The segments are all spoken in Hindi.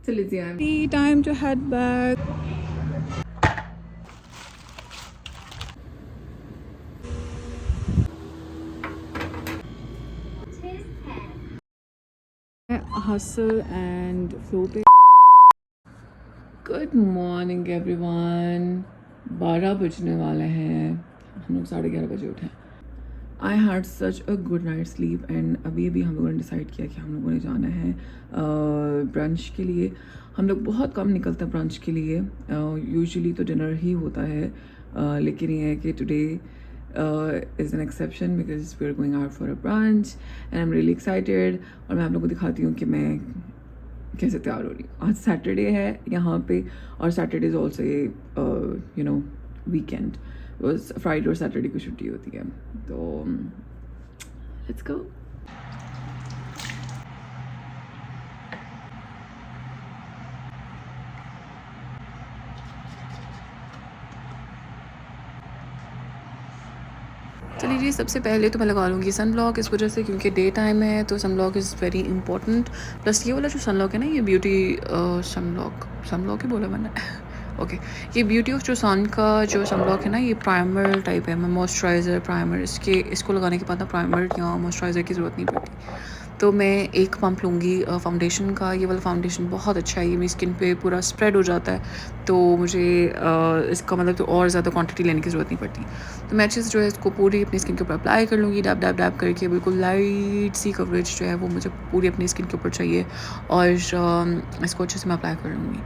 चलिए time to head back. Hustle and flow पे. Good morning everyone. 12 बजने वाले हैं, हम लोग 11:30 बजे उठे. I had such a good night's sleep and अभी हम लोगों ने डिसाइड किया कि हम लोगों ने जाना है ब्रंच के लिए. हम लोग बहुत कम निकलते हैं ब्रंच के लिए, यूजुअली तो डिनर ही होता है, लेकिन ये है कि today is an exception because we are going out for a brunch and I am really excited. और मैं आप लोगों को दिखाती हूँ कि मैं कैसे तैयार हो रही हूँ. आज सैटरडे है यहाँ पे और Saturday is also you know weekend. रोज़ फ्राइडे और सैटरडे को छुट्टी होती है, तो लेट्स गो. चलिए जी, सबसे पहले तो मैं लगा लूँगी सन ब्लॉक, इस वजह से क्योंकि डे टाइम है तो sun block is very important. Plus ये वाला जो सन ब्लॉक है ना, ये ब्यूटी सन ब्लॉक ही बोला मैंने ओके ये ब्यूटी ऑफ जो सन का जो सन ब्लॉक है ना, ये प्राइमर टाइप है. मैं मॉइस्चराइज़र प्राइमर इसको लगाने के बाद ना प्राइमर या मॉइस्चराइज़र की ज़रूरत नहीं पड़ती. तो मैं एक पंप लूँगी फाउंडेशन का. ये वाला फाउंडेशन बहुत अच्छा है, ये मेरी स्किन पे पूरा स्प्रेड हो जाता है, तो मुझे इसका मतलब तो और ज़्यादा क्वांटिटी लेने की ज़रूरत नहीं पड़ती. तो मैं अच्छे से जो है इसको पूरी अपनी स्किन के ऊपर अप्लाई कर लूँगी, डैब डैब डैब करके. बिल्कुल लाइट सी कवरेज जो है वो मुझे पूरी अपनी स्किन के ऊपर चाहिए और इसको अच्छे से मैं अप्लाई कर लूँगी.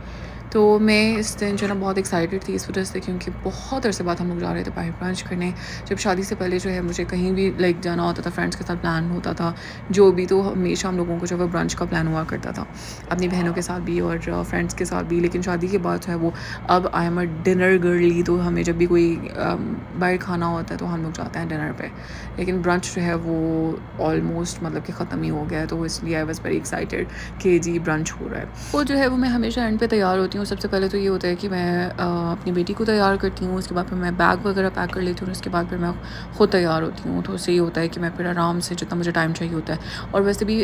तो मैं इस दिन जो है ना बहुत एक्साइटेड थी इस वजह से क्योंकि बहुत अरसे बाद हम लोग जा रहे थे बाहर ब्रंच करने. जब शादी से पहले जो है मुझे कहीं भी लाइक जाना होता था, फ्रेंड्स के साथ प्लान होता था जो भी, तो हमेशा हम लोगों को जो है ब्रंच का प्लान हुआ करता था, अपनी बहनों के साथ भी और फ्रेंड्स के साथ भी. लेकिन शादी के बाद जो है वो अब I am a dinner girly, तो हमें जब भी कोई बाहर खाना होता है तो हम लोग जाते हैं डिनर पे. लेकिन ब्रंच जो है वो ऑलमोस्ट मतलब कि ख़त्म ही हो गया है, तो इसलिए आई वॉज़ वेरी एक्साइटेड कि जी ब्रंच हो रहा है. वो जो है वो मैं हमेशा एंड पे तैयार होती हूँ. सबसे पहले तो ये होता है कि मैं अपनी बेटी को तैयार करती हूँ, उसके बाद फिर मैं बैग वगैरह पैक कर लेती हूँ, उसके बाद फिर मैं ख़ुद तैयार होती हूँ. तो उससे ये होता है कि मैं फिर आराम से जितना मुझे टाइम चाहिए होता है. और वैसे भी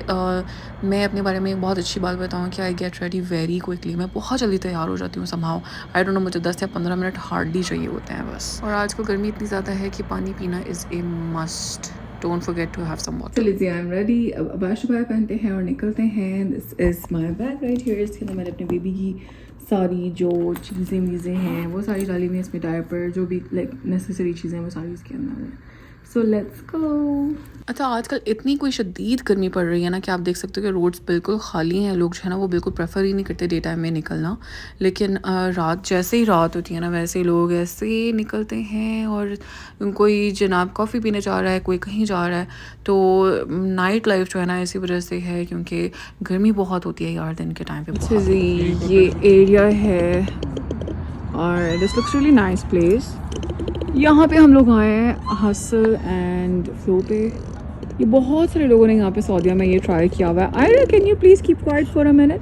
मैं अपने बारे में एक बहुत अच्छी बात बताऊँ कि I get ready very quickly. मैं बहुत जल्दी तैयार हो जाती हूँ समहाउ. आई डोंट नो, मुझे 10 या 15 मिनट हार्डली चाहिए होते हैं बस. और आजकल गर्मी इतनी ज़्यादा है कि पानी पीना is a must. Don't forget to have some water. चलिए जी, आई एम रेडी. अब अबाशुबा पहनते हैं और निकलते हैं. This is my bag right here. इसके अंदर मैंने अपने बेबी की सारी जो चीज़ें हैं वो सारी डाली हुई हैं इसमें. डायपर जो भी लाइक नेसेसरी चीज़ें वो सारी इसके अंदर है. सो लेट्स गो. अच्छा, आजकल इतनी कोई शदीद गर्मी पड़ रही है ना कि आप देख सकते हो कि रोड्स बिल्कुल खाली हैं. लोग जो है ना वो बिल्कुल प्रेफर ही नहीं करते डे टाइम में निकलना. लेकिन रात जैसे ही रात होती है ना वैसे ही लोग ऐसे निकलते हैं और कोई जनाब कॉफ़ी पीने जा रहा है, कोई कहीं जा रहा है. तो नाइट लाइफ जो है ना इसी वजह से है क्योंकि गर्मी बहुत होती है यार दिन के टाइम पे. अच्छा जी, ये एरिया है और this looks really nice place. यहाँ पे हम लोग आए हैं हसल एंड फ्लो पे. ये बहुत सारे लोगों ने यहाँ पे सऊदीया में ये ट्राई किया हुआ है. Aira, can you please keep quiet for a minute?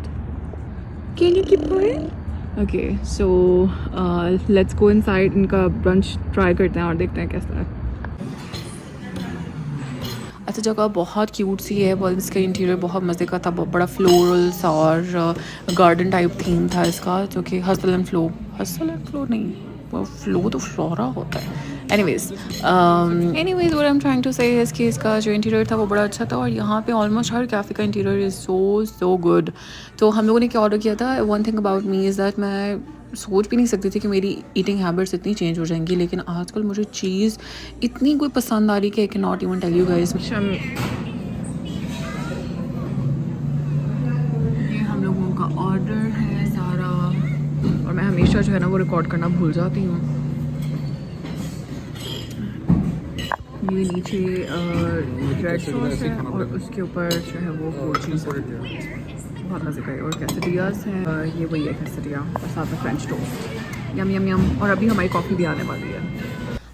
Can you keep quiet? Okay, so let's go inside. इनका ब्रंच ट्राई करते हैं और देखते हैं कैसा है. अच्छा, जगह बहुत क्यूट सी है. बहुत इसका इंटीरियर बहुत मज़े का था, बहुत बड़ा फ्लोरल सा और गार्डन टाइप थीम था इसका, जो कि हसल एंड फ्लो नहीं, वो फ्लो तो फ्लोरा होता है. Anyways what I am trying to say is कि इसका जो इंटीरियर था वो बड़ा अच्छा था. और यहाँ पे ऑलमोस्ट हर कैफ़े का इंटीरियर इज़ सो गुड. तो हम लोगों ने क्या ऑर्डर किया था, one thing about me is that मैं सोच भी नहीं सकती थी कि मेरी ईटिंग हैबिट्स इतनी चेंज हो जाएंगी. लेकिन आजकल मुझे चीज़ इतनी कोई पसंद आ रही कि I can not even tell you guys. ये हम लोगों का ऑर्डर है सारा और मैं हमेशा जो है ना वो रिकॉर्ड करना भूल जाती हूँ. ये नीचे रेड सॉस है और उसके ऊपर जो है वो फोर चीज़ बहुत मज़े का है. और कैसेडियाज हैं, ये वही है कैसेडिया और साथ में फ्रेंच टोस्ट. यम यम यम. और अभी हमारी कॉफ़ी भी आने वाली है.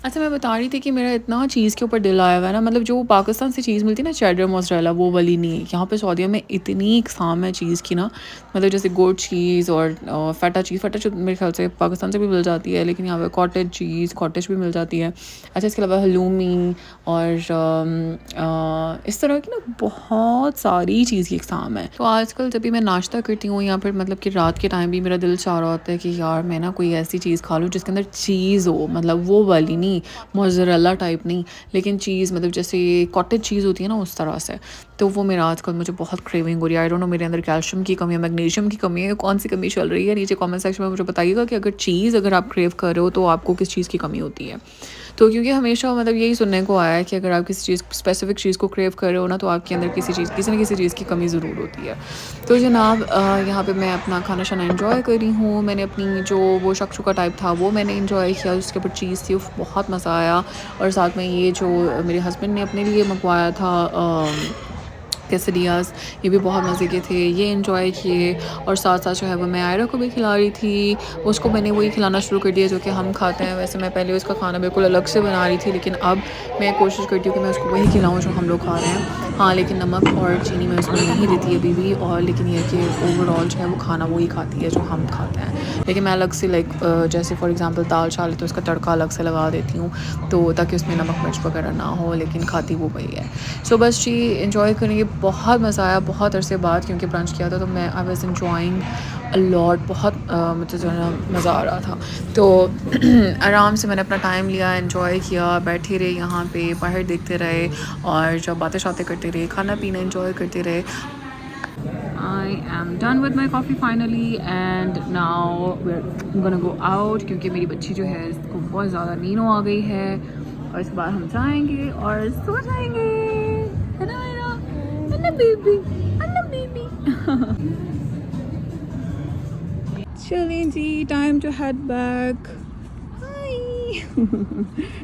अच्छा, मैं बता रही थी कि मेरा इतना चीज़ के ऊपर दिल आया हुआ है ना, मतलब जो पाकिस्तान से चीज़ मिलती है ना चेडर मोज़रेला, वो वाली नहीं है यहाँ पे सऊदीया में। इतनी इकसाम है चीज़ की ना, मतलब जैसे गोट चीज़ और फ़टा चीज़ मेरे ख्याल से पाकिस्तान से भी मिल जाती है, लेकिन यहाँ पे कॉटेज चीज़ कॉटेज भी मिल जाती है। अच्छा, इसके अलावा हलूमी और इस तरह की ना बहुत सारी चीज़ की इकसाम है। तो आजकल जब भी मैं नाश्ता करती हूँ या फिर मतलब कि रात के टाइम भी मेरा दिल चाह रहा होता है कि यार मैं ना कोई ऐसी चीज़ खा लूँ जिसके अंदर चीज़ हो, मतलब वो वाली नहीं, मोज़रेला टाइप नहीं, लेकिन चीज़ मतलब जैसे कॉटेज चीज़ होती है ना उस तरह से। तो वो मेरा आजकल मुझे बहुत क्रेविंग हो रही है। आई डोंट नो मेरे अंदर कैल्शियम की कमी है, मैग्नीशियम की कमी है, कौन सी कमी चल रही है। नीचे कमेंट सेक्शन में मुझे बताइएगा कि अगर आप क्रेव कर रहे हो तो आपको किस चीज़ की कमी होती है। तो क्योंकि हमेशा मतलब यही सुनने को आया है कि अगर आप किसी चीज़ स्पेसिफिक चीज़ को क्रेव कर रहे हो ना, तो आपके अंदर किसी न किसी चीज़ की कमी ज़रूर होती है। तो जनाब यहाँ पे मैं अपना खाना शाना एंजॉय कर रही हूँ। मैंने अपनी जो वो शक्शुका टाइप था वो मैंने एंजॉय किया, उसके ऊपर चीज़ थी, बहुत मज़ा आया। और साथ में ये जो मेरे हस्बैंड ने अपने लिए मंगवाया था केसरियाज़, ये भी बहुत मज़े के थे, ये एंजॉय किए। और साथ साथ जो है वो मैं आयरा को भी खिला रही थी, उसको मैंने वही खिलाना शुरू कर दिया जो कि हम खाते हैं। वैसे मैं पहले उसका खाना बिल्कुल अलग से बना रही थी, लेकिन अब मैं कोशिश करती हूँ कि मैं उसको वही खिलाऊँ जो हम लोग खा रहे हैं। हाँ, लेकिन नमक और चीनी मैं उसमें नहीं देती अभी भी, और लेकिन ये कि ओवरऑल जो है वो खाना वही खाती है जो हम खाते हैं। लेकिन मैं अलग से जैसे फॉर एग्ज़ाम्पल दाल चावल तो उसका तड़का अलग से लगा देती हूँ, तो ताकि उसमें नमक मिर्च वगैरह ना हो, लेकिन खाती वो वही है। सो बस जी एंजॉय करेंगे, बहुत मज़ा आया बहुत अरसे बाद क्योंकि ब्रंच किया था, तो मैं I was enjoying a lot, बहुत मुझे जो है ना मज़ा आ रहा था। तो आराम से मैंने अपना टाइम लिया, एंजॉय किया, बैठे रहे यहाँ पे, बाहर देखते रहे और जब बातें शातें करते रहे, खाना पीना एंजॉय करते रहे। I am done with my coffee finally and now we're gonna go out क्योंकि मेरी बच्ची जो है इसको बहुत ज़्यादा नींद आ गई है, और इस बार हम जाएंगे और सो जाएंगे। है ना बेबी, बेबी। चलें जी, time to head back. Hi,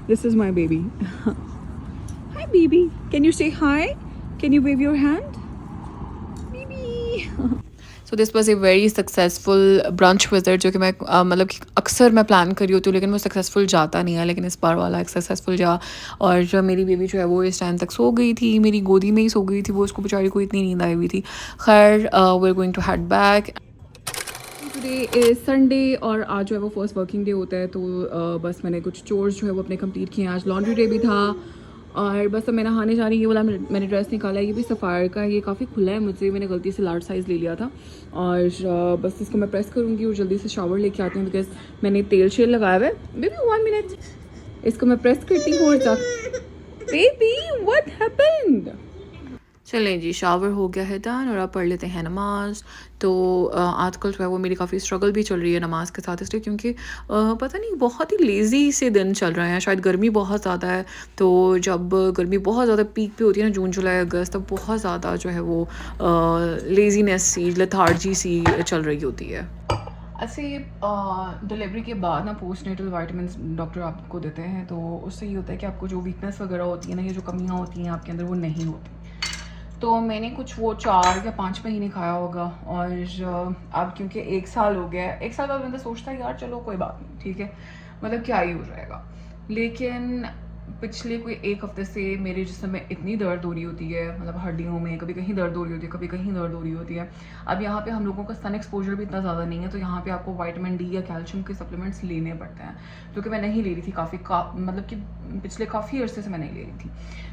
this is my baby. Hi baby, can you say hi, can you wave your hand baby. So this was a very successful brunch visit, जो कि मैं मतलब कि अक्सर मैं प्लान करी होती हूँ लेकिन वो सक्सेसफुल जाता नहीं है, लेकिन इस बार वाला एक सक्सेसफुल जा। और जो मेरी बेबी जो है वो इस टाइम तक सो गई थी, मेरी गोदी में ही सो गई थी, वो उसको बेचारी को इतनी नींद आई हुई थी। खैर we are going to head back. Today is Sunday और आज जो है वो फर्स्ट वर्किंग डे होता है, तो बस मैंने कुछ चोर्स जो है वो अपने कंप्लीट किए हैं। आज लॉन्ड्री डे भी था और बस अब मैं नहाने जा रही हूँ। ये वाला मैंने ड्रेस निकाला है, ये भी सफ़ायर का है, ये काफ़ी खुला है मुझे, मैंने गलती से लार्ज साइज़ ले लिया था। और बस इसको मैं प्रेस करूँगी और जल्दी से शावर लेके आती हूँ, बिकॉज मैंने तेल शेल लगाया हुआ है। बेबी 1 मिनट, इसको मैं प्रेस करती हूँ और जा। Baby what happened? चलें जी, शावर हो गया है डन और अब पढ़ लेते हैं नमाज़। तो आजकल जो है वो मेरी काफ़ी स्ट्रगल भी चल रही है नमाज़ के साथ, इसलिए क्योंकि पता नहीं बहुत ही लेज़ी से दिन चल रहे हैं। शायद गर्मी बहुत ज़्यादा है, तो जब गर्मी बहुत ज़्यादा पीक पे होती है ना, जून जुलाई अगस्त, तब बहुत ज़्यादा जो है वो लेज़ीनेस सी, लेथार्जी सी चल रही होती है। अच्छा, ये डिलीवरी के बाद ना पोस्टनेटल विटामिन्स डॉक्टर आपको देते हैं, तो उससे ये होता है कि आपको जो वीकनेस वगैरह होती है ना, ये जो कमियाँ होती हैं आपके अंदर, वो नहीं होती। तो मैंने कुछ वो 4 या 5 महीने खाया होगा, और अब क्योंकि 1 साल हो गया है, 1 साल बाद बंदा सोचता है यार चलो कोई बात नहीं, ठीक है, मतलब क्या ही हो जाएगा। लेकिन पिछले कोई 1 हफ्ते से मेरे जिस्म में इतनी दर्द हो रही होती है, मतलब हड्डियों में कभी कहीं दर्द हो रही होती है, कभी कहीं दर्द हो रही होती है। अब यहाँ पे हम लोगों का सन एक्सपोजर भी इतना ज़्यादा नहीं है, तो यहाँ पे आपको विटामिन डी या कैल्शियम के सप्लीमेंट्स लेने पड़ते हैं, जो कि मैं नहीं ले रही थी मतलब कि पिछले काफ़ी अर्से से मैं नहीं ले रही थी।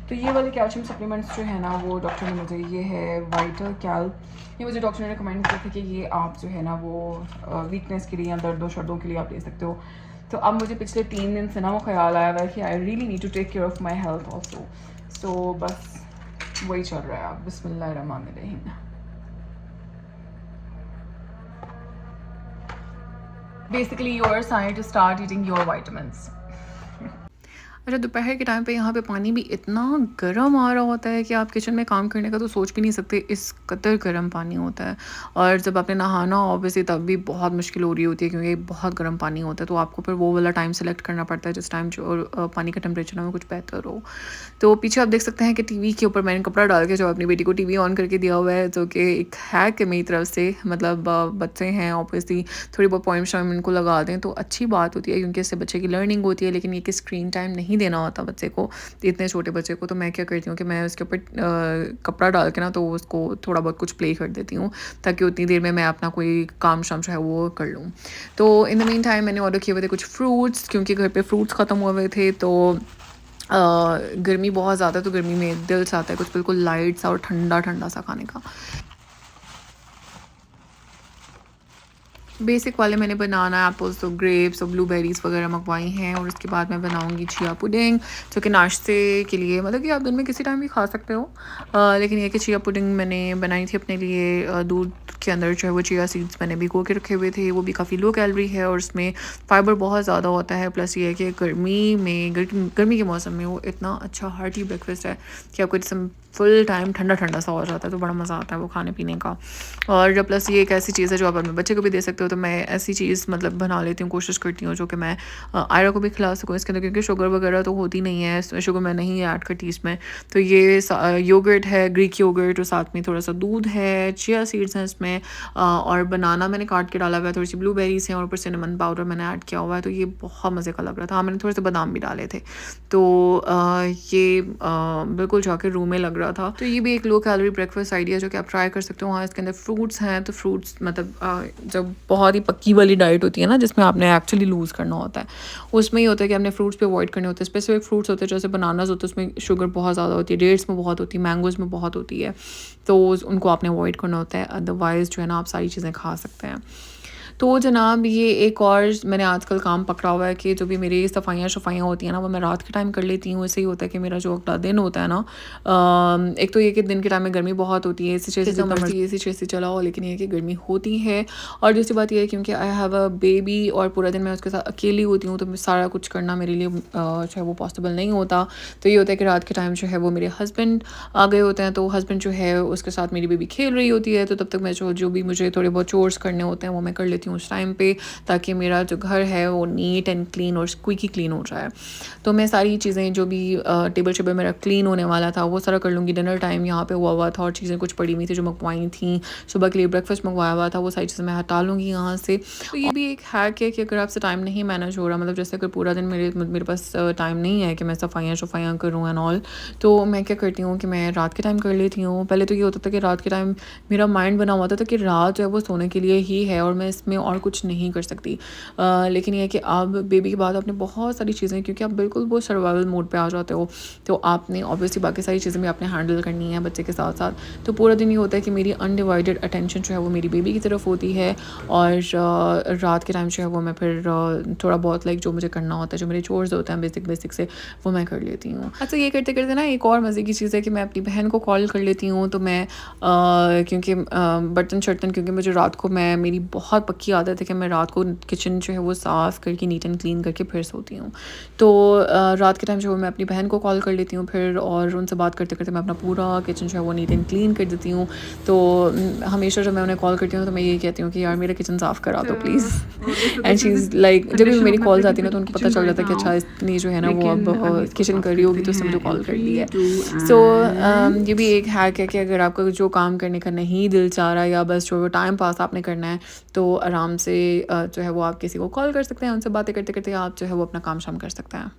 तो ये वाले कैल्शियम सप्लीमेंट्स जो है ना, वो डॉक्टर ने मुझे, ये है वाइटल कैल, ये मुझे डॉक्टर ने रिकमेंड किया था कि ये आप जो है ना वो वीकनेस के लिए या दर्दों शर्दों के लिए आप ले सकते हो। तो अब मुझे पिछले 3 दिन से ना वो ख्याल आया हुआ है कि I really need to take care of my health also. So बस वही चल रहा है। अब बिस्मिल्लाहिर्रहमानिर्रहीम। Basically, you are assigned to start eating your vitamins. अच्छा, दोपहर के टाइम पे यहाँ पे पानी भी इतना गर्म आ रहा होता है कि आप किचन में काम करने का तो सोच भी नहीं सकते, इस कदर गर्म पानी होता है। और जब आपने नहाना ऑब्वियसली तब भी बहुत मुश्किल हो रही होती है क्योंकि बहुत गर्म पानी होता है, तो आपको फिर वो वाला टाइम सेलेक्ट करना पड़ता है जिस टाइम जो पानी का टेम्परेचर है वो कुछ बेहतर हो। तो पीछे आप देख सकते हैं कि टीवी के ऊपर मैंने कपड़ा डाल के जो अपनी बेटी को टीवी ऑन करके दिया हुआ है, जो कि एक हैक है मेरी तरफ से। मतलब बच्चे हैं ऑब्वियसली, थोड़ी बहुत पोएम शोएम इनको लगा दें तो अच्छी बात होती है क्योंकि इससे बच्चे की लर्निंग होती है, लेकिन ये कि स्क्रीन टाइम नहीं देना होता बच्चे को, इतने छोटे बच्चे को। तो मैं क्या करती हूँ कि मैं उसके ऊपर कपड़ा डाल के ना तो उसको थोड़ा बहुत कुछ प्ले कर देती हूँ ताकि उतनी देर में मैं अपना कोई काम शाम जो है वो कर लूँ। तो इन द मीन टाइम मैंने ऑर्डर किए हुए थे कुछ फ्रूट्स, क्योंकि घर पे फ्रूट्स ख़त्म हुए हुए थे। तो गर्मी बहुत ज़्यादा, तो गर्मी में दिल चाहता है कुछ बिल्कुल लाइट सा और ठंडा ठंडा सा खाने का। बेसिक वाले मैंने बनाना एप्पल्स और ग्रेप्स और ब्लूबेरीज़ वगैरह मंगवाई हैं, और उसके बाद मैं बनाऊंगी चिया पुडिंग, जो कि नाश्ते के लिए मतलब कि आप दिन में किसी टाइम भी खा सकते हो। लेकिन ये कि चिया पुडिंग मैंने बनाई थी अपने लिए। दूध के अंदर जो है वो चिया सीड्स मैंने भिगो के रखे हुए थे, वो भी काफ़ी लो कैलोरी है और उसमें फ़ाइबर बहुत ज़्यादा होता है। प्लस ये है कि गर्मी के मौसम में वो इतना अच्छा हार्टी ब्रेकफास्ट है कि आपको जिसम फुल टाइम ठंडा ठंडा सा हो जाता है, तो बड़ा मज़ा आता है वो खाने पीने का। और प्लस ये एक ऐसी चीज़ है जो आप अपने बच्चे को भी दे सकते हो, तो मैं ऐसी चीज़ मतलब बना लेती हूँ, कोशिश करती हूँ जो कि मैं आयरा को भी खिला सकूँ इसके अंदर, क्योंकि शुगर वगैरह तो होती नहीं है, शुगर मैं नहीं ऐड करती इसमें। तो ये योगर्ट है, ग्रीक योगर्ट, और साथ में थोड़ा सा दूध है, चिया सीड्स हैं इसमें, और बनाना मैंने काट के डाला हुआ है, थोड़ी सी ब्लूबेरीज हैं और ऊपर सिनेमन पाउडर मैंने ऐड किया हुआ है। तो ये बहुत मज़े का लग रहा था। हाँ, मैंने थोड़े से बादाम भी डाले थे। तो ये बिल्कुल जाकर रूम में लग रहा था। तो ये भी एक लो कैलोरी ब्रेकफास्ट आइडिया जो कि आप ट्राई कर सकते हो। हाँ, इसके अंदर फ्रूट्स हैं, तो फ्रूट्स मतलब जब बहुत ही पक्की वाली डाइट होती है ना जिसमें आपने एक्चुअली लूज़ करना होता है, उसमें ही होता है कि आपने फ्रूट्स पे अवॉइड करने होते हैं। स्पेसिफिक फ्रूट्स होते हैं जैसे बनानास होते हैं, उसमें शुगर बहुत ज़्यादा होती है, डेट्स में बहुत होती है, मैंगोज़ में बहुत होती है, तो उनको आपने अवॉइड करना होता है। अदरवाइज़ जो है ना आप सारी चीज़ें खा सकते हैं। तो जनाब ये एक और मैंने आजकल काम पकड़ा हुआ है कि जो भी मेरी सफाइयाँ होती हैं ना वो मैं रात के टाइम कर लेती हूँ। इससे ही होता है कि मेरा जो अगला दिन होता है ना, एक तो ये कि दिन के टाइम में गर्मी बहुत होती है, जितना मर्जी AC चलाओ, लेकिन ये कि गर्मी होती है। और दूसरी बात ये है क्योंकि आई हैव अ बेबी और पूरा दिन मैं उसके साथ अकेली होती हूँ, तो सारा कुछ करना मेरे लिए जो है वो पॉसिबल नहीं होता। तो ये होता है कि रात के टाइम जो है वो मेरे हस्बैंड आ गए होते हैं, तो हस्बैंड जो है उसके साथ मेरी बेबी खेल रही होती है, तो तब तक मैं जो भी मुझे थोड़े बहुत चोर्स करने होते हैं वो मैं कर लेती हूँ उस टाइम पे, ताकि मेरा जो घर है वो नीट एंड क्लीन और स्क्वीकी क्लीन हो जाए। तो मैं सारी चीज़ें जो भी टेबल शेबल मेरा क्लीन होने वाला था वो सारा कर लूँगी। डिनर टाइम यहाँ पे हुआ था और चीज़ें कुछ पड़ी हुई थी जो मंगवाई थी, सुबह के लिए ब्रेकफास्ट मंगवाया हुआ था, वो सारी चीज़ें मैं हटा लूँगी यहाँ से। तो ये भी एक हैक है कि अगर आपसे टाइम नहीं मैनेज हो रहा, मतलब जैसे अगर पूरा दिन मेरे पास टाइम नहीं है कि मैं सफाइयाँ करूँ एंड ऑल, तो मैं क्या करती हूँ कि मैं रात के टाइम कर लेती हूँ। पहले तो ये होता था कि रात के टाइम मेरा माइंड बना हुआ था कि रात जो है वो सोने के लिए ही है और मैं इसमें और कुछ नहीं कर सकती। लेकिन ये है कि अब बेबी के बाद आपने बहुत सारी चीज़ें, क्योंकि आप बिल्कुल वो सर्वाइवल मोड पे आ जाते हो, तो आपने ऑब्वियसली बाकी सारी चीज़ें भी आपने हैंडल करनी है बच्चे के साथ साथ। तो पूरा दिन ये होता है कि मेरी अनडिवाइडेड अटेंशन जो है वो मेरी बेबी की तरफ होती है, और रात के टाइम जो है वो मैं फिर थोड़ा बहुत लाइक जो मुझे करना होता है, जो मेरे चोर्स होते हैं बेसिक से, वो मैं कर लेती हूँ। अच्छा, ये करते करते ना एक और मज़े की चीज़ है कि मैं अपनी बहन को कॉल कर लेती हूँ। तो मैं क्योंकि बर्तन शर्तन, क्योंकि मुझे रात को मेरी बहुत पक्की आदत है कि मैं रात को किचन जो है वो साफ़ करके नीट एंड क्लीन करके फिर सोती हूँ। तो रात के टाइम जो है मैं अपनी बहन को कॉल कर लेती हूँ फिर, और उनसे बात करते करते मैं अपना पूरा किचन जो है वो नीट एंड क्लीन कर देती हूँ। तो हमेशा जब मैं उन्हें कॉल करती हूँ तो मैं यही कहती हूँ कि यार मेरा किचन साफ़ करा दो please. And she is like, जब भी मेरी कॉल्स आती है ना तो उनको पता चल जाता है कि अच्छा इतनी जो है ना वो अब किचन कर रही होगी तो उसने मुझे कॉल कर ली है। सो ये भी एक हैक है कि अगर आपका जो काम करने का नहीं दिल चाह रहा, या बस जो टाइम पास आपने करना है, तो आराम से जो है वो आप किसी को कॉल कर सकते हैं, उनसे बातें करते करते आप जो है वो अपना काम शाम कर सकते हैं।